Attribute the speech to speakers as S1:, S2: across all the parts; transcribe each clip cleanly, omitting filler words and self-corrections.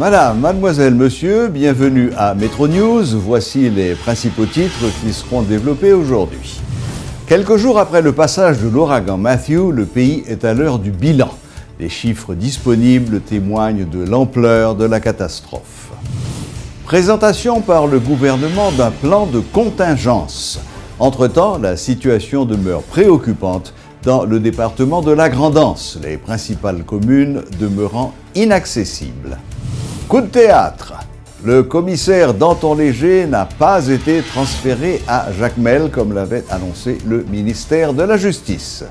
S1: Madame, mademoiselle, monsieur, bienvenue à Metro News. Voici les principaux titres qui seront développés aujourd'hui. Quelques jours après le passage de l'ouragan Matthew, le pays est à l'heure du bilan. Les chiffres disponibles témoignent de l'ampleur de la catastrophe. Présentation par le gouvernement d'un plan de contingence. Entre-temps, la situation demeure préoccupante dans le département de la Grand'Anse, les principales communes demeurant inaccessibles. Coup de théâtre. Le commissaire Danton Léger n'a pas été transféré à Jacmel comme l'avait annoncé le ministère de la Justice.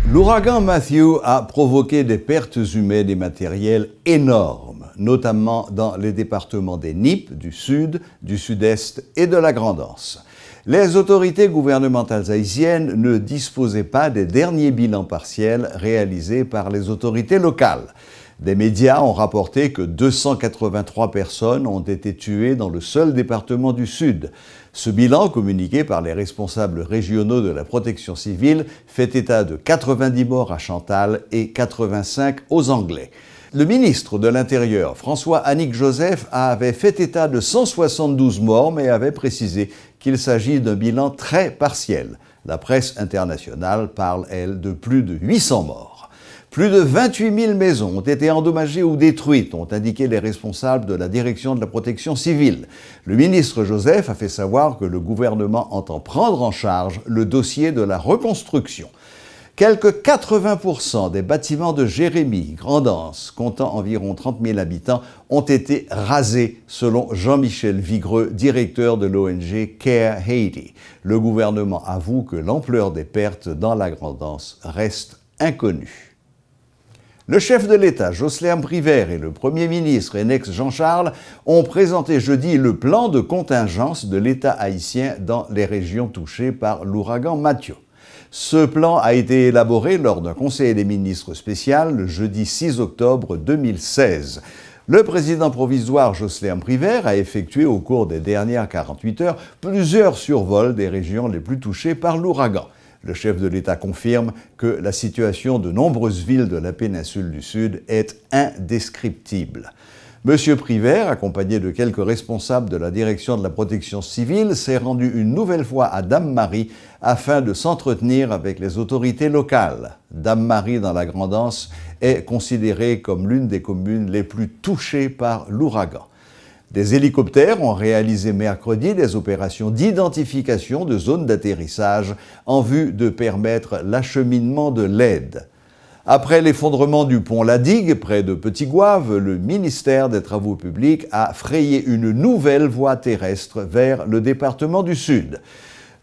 S1: L'ouragan Matthew a provoqué des pertes humaines et matérielles énormes, notamment dans les départements des Nippes, du Sud, du Sud-Est et de la Grand'Anse. Les autorités gouvernementales haïtiennes ne disposaient pas des derniers bilans partiels réalisés par les autorités locales. Des médias ont rapporté que 283 personnes ont été tuées dans le seul département du Sud. Ce bilan, communiqué par les responsables régionaux de la protection civile, fait état de 90 morts à Chantal et 85 aux Anglais. Le ministre de l'Intérieur, François-Annick Joseph, avait fait état de 172 morts, mais avait précisé qu'il s'agit d'un bilan très partiel. La presse internationale parle, elle, de plus de 800 morts. Plus de 28 000 maisons ont été endommagées ou détruites, ont indiqué les responsables de la direction de la protection civile. Le ministre Joseph a fait savoir que le gouvernement entend prendre en charge le dossier de la reconstruction. Quelques 80% des bâtiments de Jérémie, Grand'Anse, comptant environ 30 000 habitants, ont été rasés, selon Jean-Michel Vigreux, directeur de l'ONG Care Haiti. Le gouvernement avoue que l'ampleur des pertes dans la Grand'Anse reste inconnue. Le chef de l'État, Jocelyn Privert, et le Premier ministre, Enex Jean-Charles, ont présenté jeudi le plan de contingence de l'État haïtien dans les régions touchées par l'ouragan Matthew. Ce plan a été élaboré lors d'un conseil des ministres spécial le jeudi 6 octobre 2016. Le président provisoire Jocelyn Privert a effectué au cours des dernières 48 heures plusieurs survols des régions les plus touchées par l'ouragan. Le chef de l'État confirme que la situation de nombreuses villes de la péninsule du Sud est indescriptible. Monsieur Privert, accompagné de quelques responsables de la direction de la protection civile, s'est rendu une nouvelle fois à Dame-Marie afin de s'entretenir avec les autorités locales. Dame-Marie, dans la Grand'Anse, est considérée comme l'une des communes les plus touchées par l'ouragan. Des hélicoptères ont réalisé mercredi des opérations d'identification de zones d'atterrissage en vue de permettre l'acheminement de l'aide. Après l'effondrement du pont La Digue, près de Petit-Goâve, le ministère des Travaux publics a frayé une nouvelle voie terrestre vers le département du Sud.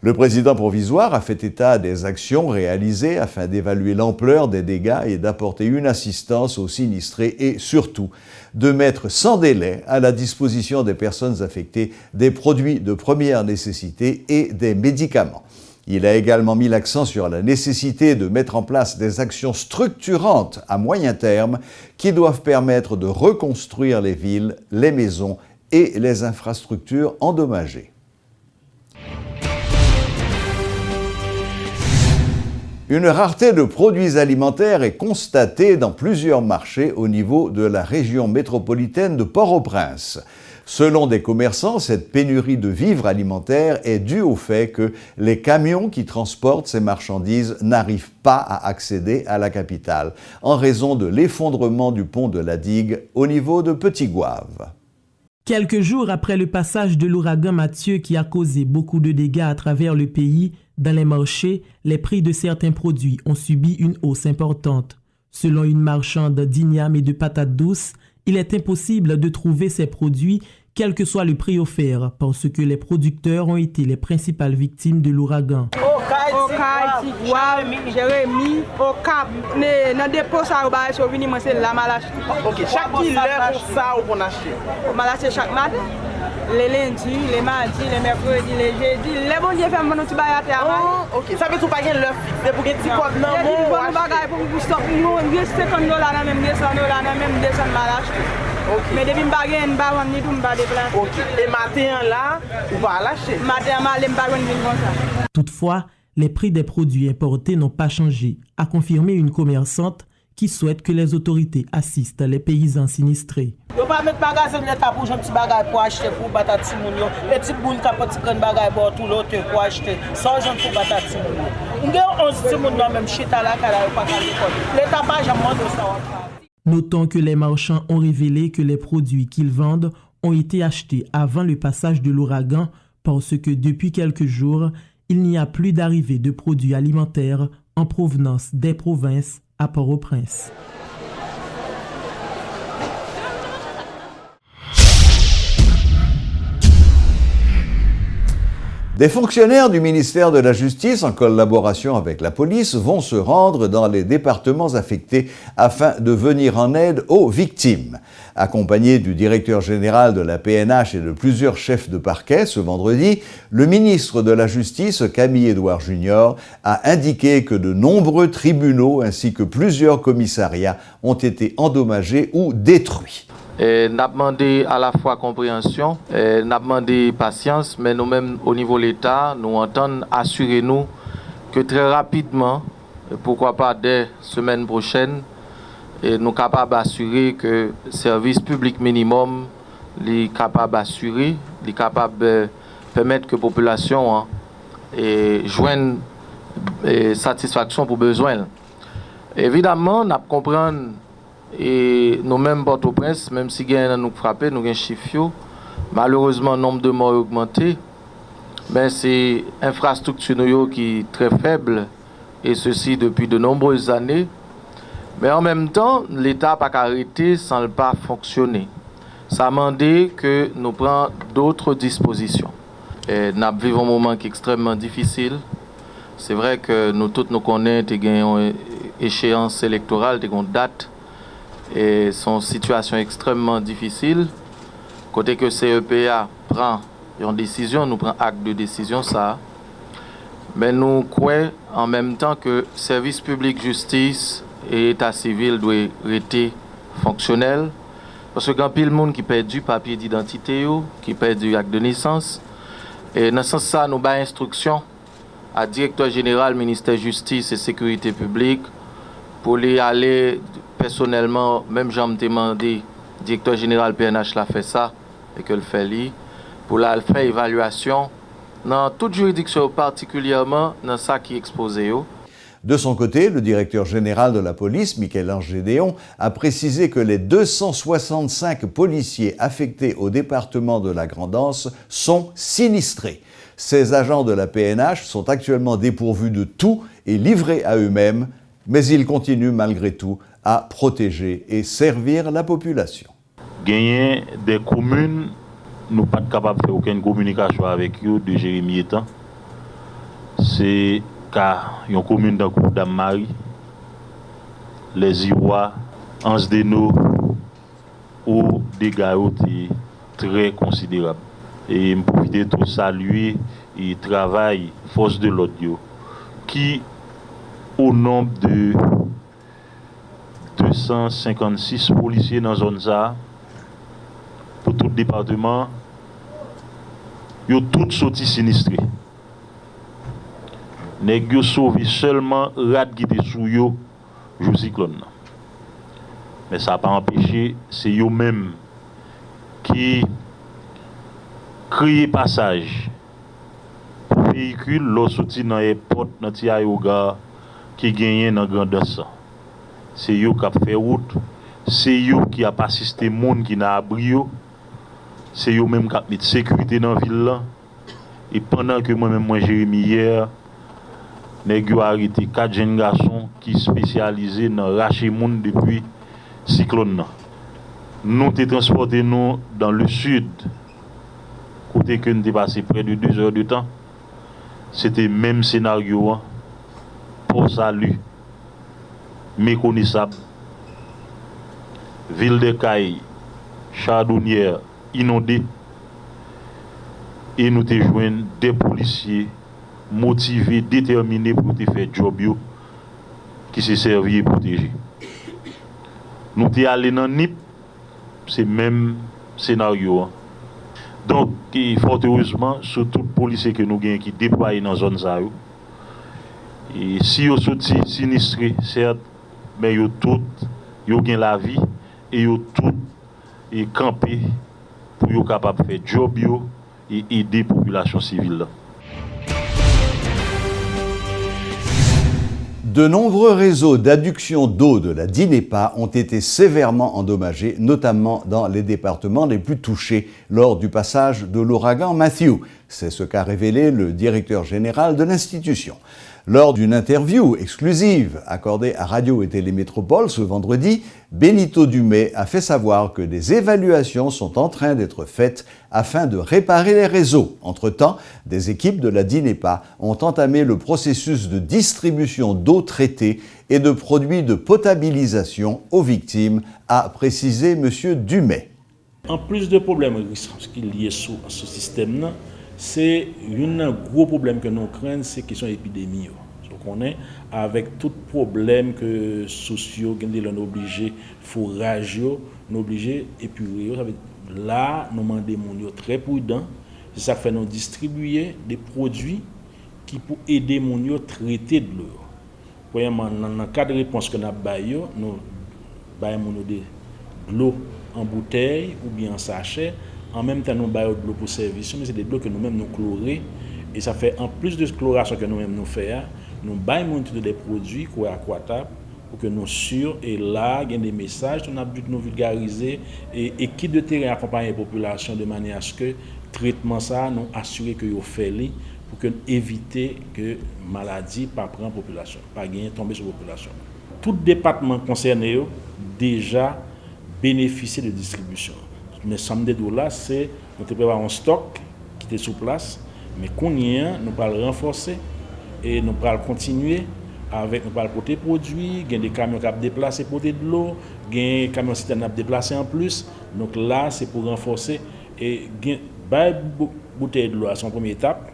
S1: Le président provisoire a fait état des actions réalisées afin d'évaluer l'ampleur des dégâts et d'apporter une assistance aux sinistrés et surtout de mettre sans délai à la disposition des personnes affectées des produits de première nécessité et des médicaments. Il a également mis l'accent sur la nécessité de mettre en place des actions structurantes à moyen terme qui doivent permettre de reconstruire les villes, les maisons et les infrastructures endommagées. Une rareté de produits alimentaires est constatée dans plusieurs marchés au niveau de la région métropolitaine de Port-au-Prince. Selon des commerçants, cette pénurie de vivres alimentaires est due au fait que les camions qui transportent ces marchandises n'arrivent pas à accéder à la capitale en raison de l'effondrement du pont de la Digue au niveau de Petit-Goâve.
S2: Quelques jours après le passage de l'ouragan Mathieu qui a causé beaucoup de dégâts à travers le pays, dans les marchés, les prix de certains produits ont subi une hausse importante. Selon une marchande d'igname et de patates douces, il est impossible de trouver ces produits, quel que soit le prix offert, parce que les producteurs ont été les principales victimes de l'ouragan.
S3: Jérémie, au Cap, dans des dépôt, ça va venir manger la malache.
S4: Ok, chaque heure pour ça ou pour acheter?
S3: On va l'acheter chaque matin. Les lundis, les mardis, les mercredis, les jeudis, les bons dieux font mon petit bail à terre.
S4: Ok, ça veut tout pas gagner l'œuf fixe pour gagner quoi non bon.
S3: Pour bagaille pour vous stop nous, $50 même $200 même 200 malache. OK. Mais depuis m'bagay on pas vendre ni tout m'pa déplacer.
S4: OK. Et matin là, on va l'acheter.
S3: Matin mal m'pa vendre comme ça.
S2: Toutefois, les prix des produits importés n'ont pas changé, a confirmé une commerçante qui souhaite que les autorités assistent les paysans sinistrés.
S5: Yo pas mettre magasin de l'État pour un petit bagage pour acheter pour battre ti moun yo. Et ti moun ka poti prendre bagage pour tout l'autre pour acheter. Sans gens pour battre ti moun yo. On gen 11 ti moun même chita la kala yo pas ka l'école. L'État pas jamais mandé ça.
S2: Notons que les marchands ont révélé que les produits qu'ils vendent ont été achetés avant le passage de l'ouragan parce que depuis quelques jours, il n'y a plus d'arrivée de produits alimentaires en provenance des provinces à Port-au-Prince.
S1: Des fonctionnaires du ministère de la Justice, en collaboration avec la police, vont se rendre dans les départements affectés afin de venir en aide aux victimes. Accompagné du directeur général de la PNH et de plusieurs chefs de parquet ce vendredi, le ministre de la Justice, Camille Edouard Junior, a indiqué que de nombreux tribunaux ainsi que plusieurs commissariats ont été endommagés ou détruits.
S6: N'a demandé à la fois compréhension, n'a demandé patience, mais nous-mêmes au niveau de l'État, nous entendons assurer nous que très rapidement, pourquoi pas dès semaine prochaine, nous sommes capables d'assurer que le service public minimum est capable d'assurer, est capable de permettre que la population joigne satisfaction pour besoin. Évidemment, nous comprenons. Et nous-mêmes, Port-au-Prince, même si nous frappons, nous avons un chiffre, malheureusement, le nombre de morts a augmenté. Mais c'est l'infrastructure qui est très faible, et ceci depuis de nombreuses années. Mais en même temps, l'État n'a pas arrêté sans ne pas fonctionner. Ça a demandé que nous prenions d'autres dispositions. Nous vivons un moment qui est extrêmement difficile. C'est vrai que nous tous nous connaissons, nous avons une échéance électorale, nous avons une date. Et son situation extrêmement difficile. Côté que CEPA prend une décision, nous prenons acte de décision, ça. Mais nous croyons en même temps que service public justice et état civil doivent rester fonctionnels. Parce que quand il y a des gens qui perdent du papier d'identité, qui perdent du acte de naissance, et dans ce sens, ça, nous avons instruction à directeur général ministère justice et sécurité publique pour les aller personnellement, même j'ai demandé, le directeur général PNH l'a fait ça, et que le fait lui, pour la faire évaluation dans toute juridiction, particulièrement dans ça qui est exposé.
S1: De son côté, le directeur général de la police, Michel-Ange Gédéon, a précisé que les 265 policiers affectés au département de la Grande-Anse sont sinistrés. Ces agents de la PNH sont actuellement dépourvus de tout et livrés à eux-mêmes, mais ils continuent malgré tout à protéger et servir la population.
S7: Gagner des communes, nous ne sommes pas capables de faire aucune communication avec eux de Jérémy Etan. C'est car il y a une commune dans le Dame-Marie, les Irois, Anse-Deno, où des dégâts étaient très considérables. Et je profite de tout saluer et travail force de l'ordre qui, au nombre de 256 policiers dans la zone ça, pour tout le département, ils ont tous sorti sinistrés. Ils ont sauvé seulement rat qui étaient sous eux, le cyclone. Mais ça n'a pas empêché, c'est eux-mêmes qui créent passage pour véhicules lorsqu'ils sortent dans les portes, dans les aérogares qui gagnent dans la grandeur. C'est eux qui ont fait route, c'est eux qui ont assisté les gens qui ont abri, c'est eux même qui ont mis de sécurité dans la ville. Et pendant que moi-même, Jérémy, hier, j'ai arrêté 4 jeunes garçons qui sont spécialisés dans racher les gens depuis le cyclone. Nous avons transporté nous dans le sud, côté que nous avons passé près de 2 heures de temps. C'était le même scénario pour salut. Méconnaissable. Ville de Caille, Chardonnière, inondée. Et nous avons joint des policiers motivés, déterminés pour faire le job qui se servi et protéger. Nous sommes allés dans NIP, c'est le même scénario. Donc, fort heureusement, sur tout policier que nous avons qui déployé dans la zone, et si vous êtes sinistré, certes, mais yo tout yo gen la vie et yo tout et camper pour yo capable faire job yo et aider population civile là.
S1: De nombreux réseaux d'adduction d'eau de la DINEPA ont été sévèrement endommagés, notamment dans les départements les plus touchés lors du passage de l'ouragan Matthew. C'est ce qu'a révélé le directeur général de l'institution. Lors d'une interview exclusive accordée à Radio et Télémétropole ce vendredi, Benito Dumais a fait savoir que des évaluations sont en train d'être faites afin de réparer les réseaux. Entre-temps, des équipes de la DINEPA ont entamé le processus de distribution d'eau traitée et de produits de potabilisation aux victimes, a précisé M. Dumais.
S8: En plus de problèmes qui sont liés à ce système, c'est un gros problème que nous craignons, c'est la question de l'épidémie. On est avec tout problème que sociaux, nous sommes obligés, fourrage, nous obligés épurer. Là, nous demandons très prudents. C'est ça que fait nous distribuer des produits qui pour aider les gens à traiter de l'eau. Premièrement, dans le cas de réponse que nous avons, nous avons de l'eau en bouteille ou bien en sachet. En même temps, nous avons de l'eau pour service, mais c'est de l'eau que nous-mêmes nous chlorons. Et ça fait, en plus de chloration que nous-mêmes nous faisons, nous avons des produits qui sont aquatables pour que nous sûrs et là, il y a des messages, nous avons nous vulgariser et équipe de terrain accompagner la population de manière à ce que le traitement ça, nous assurer que nous faisons pour que éviter que la maladie ne prenne la population, pas tomber sur la population. Tout département concerné déjà bénéficie de distribution. Mais samedi là, c'est nous préparons un stock qui est sous place, mais qu'on y a, nous allons renforcer et nous allons continuer avec nous allons porter produits, il y a des camions qui ont déplacé pour de l'eau, il y a des camions qui ont déplacé en plus. Donc là, c'est pour renforcer et la bouteille de l'eau à son première étape,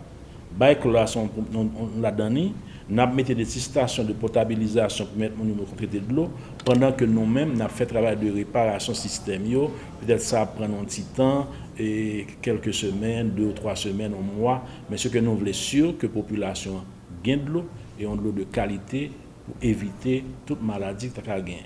S8: la chloration on l'a donné. Nous avons mis des stations de potabilisation pour mettre nous traiter de l'eau, pendant que nous-mêmes, nous avons fait travail de réparation système. Peut-être ça prend un petit temps, et quelques semaines, 2 ou 3 semaines, un mois. Mais ce que nous voulons sûr, que la population gagne de l'eau, et on de l'eau de qualité, pour éviter toute maladie que tu as gagné.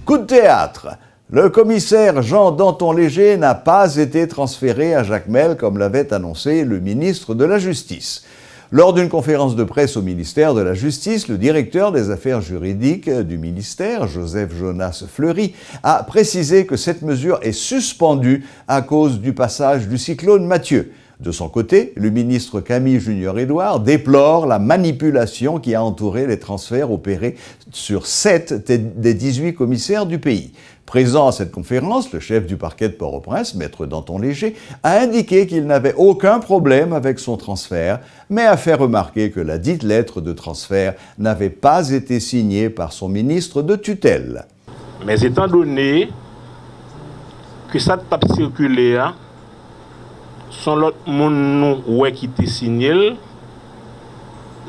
S1: Coup de théâtre. Le commissaire Jean Danton-Léger n'a pas été transféré à Jacmel comme l'avait annoncé le ministre de la Justice. Lors d'une conférence de presse au ministère de la Justice, le directeur des affaires juridiques du ministère, Joseph Jonas Fleury, a précisé que cette mesure est suspendue à cause du passage du cyclone Mathieu. De son côté, le ministre Camille Junior-Édouard déplore la manipulation qui a entouré les transferts opérés sur 7 des 18 commissaires du pays. Présent à cette conférence, le chef du parquet de Port-au-Prince, maître Danton-Léger, a indiqué qu'il n'avait aucun problème avec son transfert, mais a fait remarquer que la dite lettre de transfert n'avait pas été signée par son ministre de tutelle.
S7: Mais étant donné que ça a circulé, son l'autre monde nous qui était signé,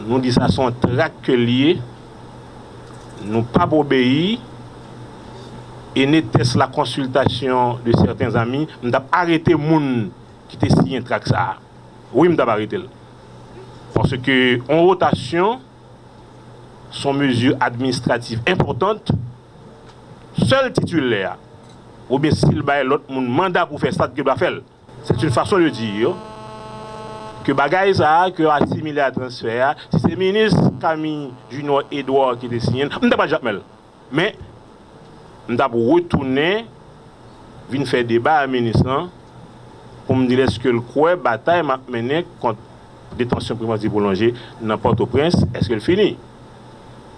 S7: nous disons ça son trac lié, nous pas obéir et n'était la consultation de certains amis, nous avons arrêté monde qui était signé un trac ça. Oui, nous avons arrêté. Parce que en rotation sont mesures administratives importantes, seul titulaire ou bien s'il bail l'autre monde mandat pour faire ça qu'il doit faire. C'est une façon de dire que bagaille ça que assimilé à transfert, si c'est le ministre Camille Junior-Édouard qui était signé, on n'a pas Jacmel. Mais on a retourné, venir faire débat à ministre pour me dire est-ce que le quoi bataille m'a mené contre détention préventive prolongée dans Port-au-Prince, est-ce qu'elle finit?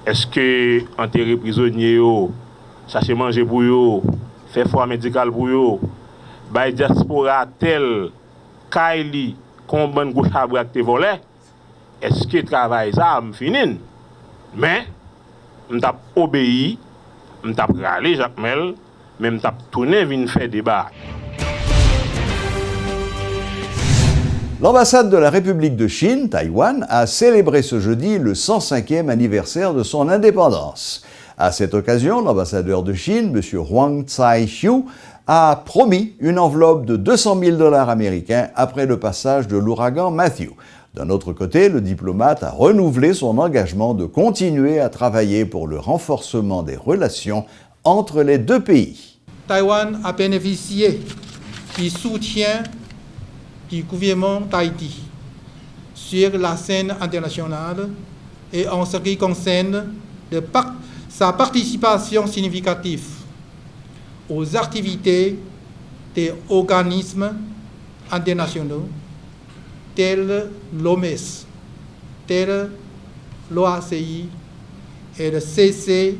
S7: Est-ce que enterrer prisonniers, chercher manger pour eux, faire froid médical pour eux? By diaspora tel Kaili combat gauche à droite te volé, est-ce que travail ça me fini? Mais m't'a obéi, m't'a râlé Jacmel, mais m't'a tourné vinn faire débat.
S1: L'ambassade de la République de Chine, Taïwan, a célébré ce jeudi le 105e anniversaire de son indépendance. À cette occasion, l'ambassadeur de Chine, M. Huang Cai-Xiu, a promis une enveloppe de $200 000 américains après le passage de l'ouragan Matthew. D'un autre côté, le diplomate a renouvelé son engagement de continuer à travailler pour le renforcement des relations entre les deux pays.
S9: Taïwan a bénéficié du soutien du gouvernement d'Haïti sur la scène internationale et en ce qui concerne sa participation significative aux activités des organismes internationaux tels l'OMS, tels l'OACI et le CCUNCC,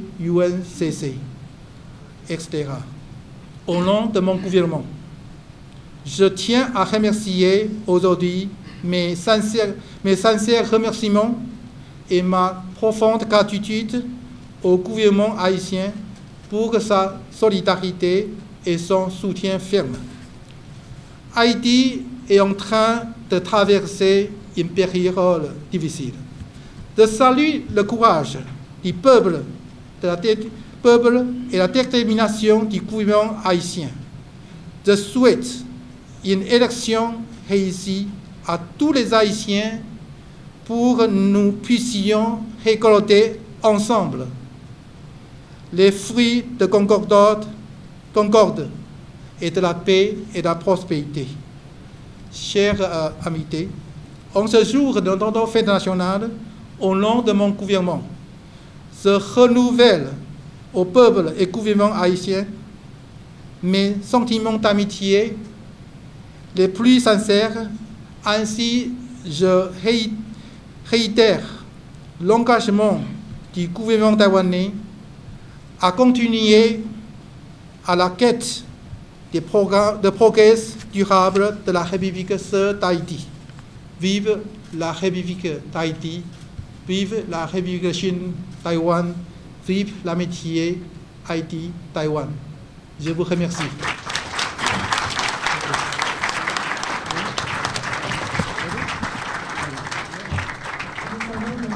S9: etc. Au nom de mon gouvernement, je tiens à remercier aujourd'hui mes sincères remerciements et ma profonde gratitude au gouvernement haïtien pour sa solidarité et son soutien ferme. Haïti est en train de traverser une période difficile. Je salue le courage du peuple et la détermination du gouvernement haïtien. Je souhaite une élection réussie à tous les Haïtiens pour que nous puissions récolter ensemble les fruits de concorde et de la paix et de la prospérité. Chers amis, en ce jour de notre fête nationale, au nom de mon gouvernement, je renouvelle au peuple et gouvernement haïtien mes sentiments d'amitié les plus sincères. Ainsi, je réitère l'engagement du gouvernement taïwanais à continuer à la quête de progrès durable de la République d'Haïti. Vive la République d'Haïti, vive la République de Chine, Taïwan, vive l'amitié Haïti-Taïwan. Je vous remercie.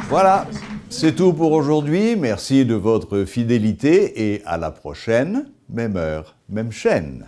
S1: Voilà, c'est tout pour aujourd'hui. Merci de votre fidélité et à la prochaine, même heure, même chaîne.